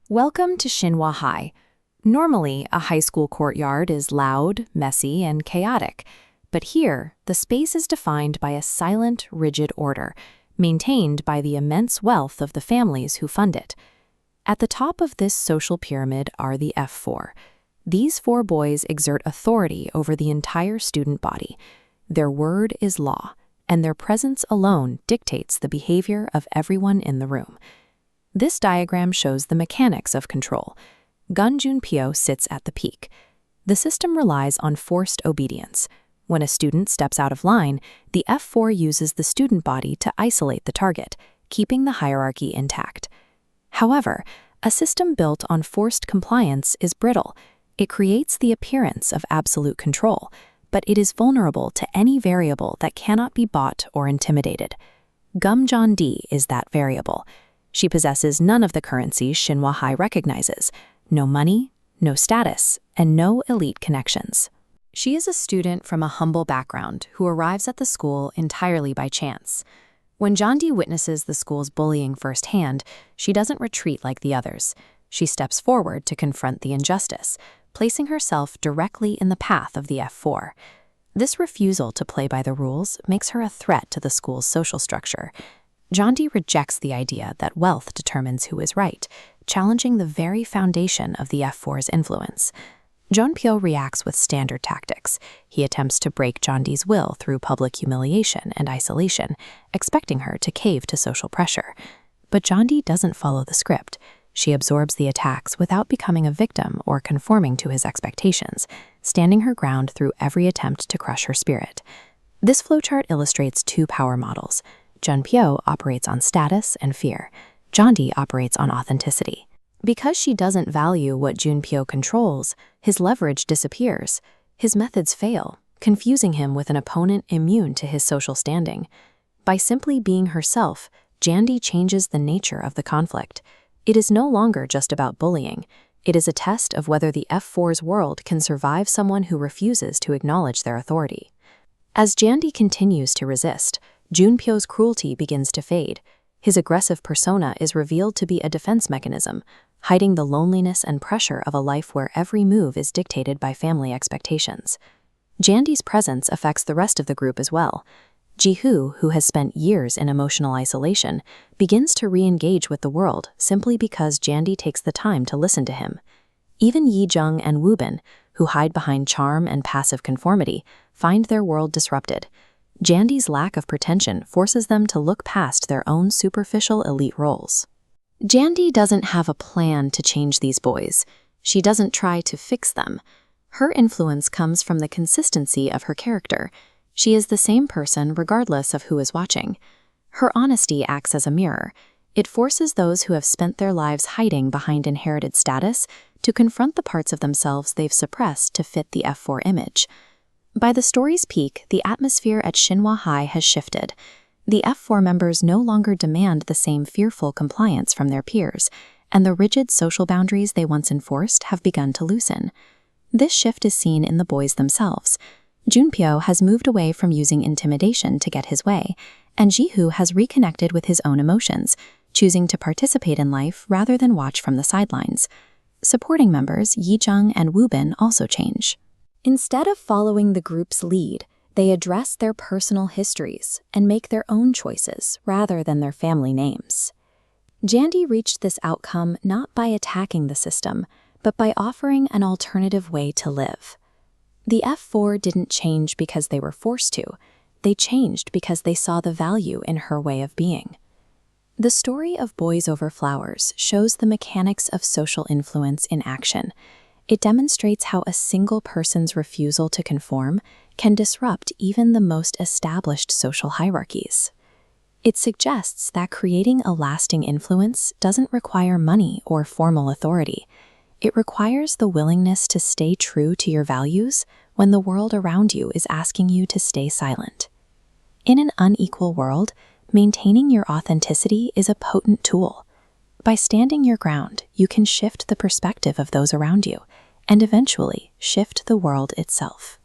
Welcome to Shinhwa High. Normally, a high school courtyard is loud, messy, and chaotic. But here, the space is defined by a silent, rigid order, maintained by the immense wealth of the families who fund it. At the top of this social pyramid are the F4. These 4 boys exert authority over the entire student body. Their word is law, and their presence alone dictates the behavior of everyone in the room. This diagram shows the mechanics of control. Gun Junpyo sits at the peak. The system relies on forced obedience. When a student steps out of line, the F4 uses the student body to isolate the target, keeping the hierarchy intact. However, a system built on forced compliance is brittle. It creates the appearance of absolute control, but it is vulnerable to any variable that cannot be bought or intimidated. Geum Jan is that variable. She possesses none of the currencies Shinhwa High recognizes: no money, no status, and no elite connections. She is a student from a humble background who arrives at the school entirely by chance. When Jandi witnesses the school's bullying firsthand, she doesn't retreat like the others. She steps forward to confront the injustice, placing herself directly in the path of the F4. This refusal to play by the rules makes her a threat to the school's social structure. Jandi rejects the idea that wealth determines who is right, challenging the very foundation of the F4's influence. Junpyo reacts with standard tactics. He attempts to break Jandi's will through public humiliation and isolation, expecting her to cave to social pressure. But Jandi doesn't follow the script. She absorbs the attacks without becoming a victim or conforming to his expectations, standing her ground through every attempt to crush her spirit. This flowchart illustrates 2 power models. Junpyo operates on status and fear. Jandi operates on authenticity. Because she doesn't value what Junpyo controls, his leverage disappears. His methods fail, confusing him with an opponent immune to his social standing. By simply being herself, Jandi changes the nature of the conflict. It is no longer just about bullying. It is a test of whether the F4's world can survive someone who refuses to acknowledge their authority. As Jandi continues to resist, Junpyo's cruelty begins to fade. His aggressive persona is revealed to be a defense mechanism, hiding the loneliness and pressure of a life where every move is dictated by family expectations. Jandi's presence affects the rest of the group as well. Ji Hoo, who has spent years in emotional isolation, begins to re-engage with the world simply because Jandi takes the time to listen to him. Even Yi Jung and Woobin, who hide behind charm and passive conformity, find their world disrupted. Jandi's lack of pretension forces them to look past their own superficial elite roles. Jandi doesn't have a plan to change these boys. She doesn't try to fix them. Her influence comes from the consistency of her character. She is the same person regardless of who is watching. Her honesty acts as a mirror. It forces those who have spent their lives hiding behind inherited status to confront the parts of themselves they've suppressed to fit the F4 image. By the story's peak, the atmosphere at Shinhwa High has shifted. The F4 members no longer demand the same fearful compliance from their peers, and the rigid social boundaries they once enforced have begun to loosen. This shift is seen in the boys themselves. Junpyo has moved away from using intimidation to get his way, and Ji Hoo has reconnected with his own emotions, choosing to participate in life rather than watch from the sidelines. Supporting members Yi Jung and Woobin also change. Instead of following the group's lead, they address their personal histories and make their own choices rather than their family names. Jandi reached this outcome not by attacking the system, but by offering an alternative way to live. The F4 didn't change because they were forced to. They changed because they saw the value in her way of being. The story of Boys Over Flowers shows the mechanics of social influence in action. It demonstrates how a single person's refusal to conform can disrupt even the most established social hierarchies. It suggests that creating a lasting influence doesn't require money or formal authority. It requires the willingness to stay true to your values when the world around you is asking you to stay silent. In an unequal world, maintaining your authenticity is a potent tool. By standing your ground, you can shift the perspective of those around you and eventually shift the world itself.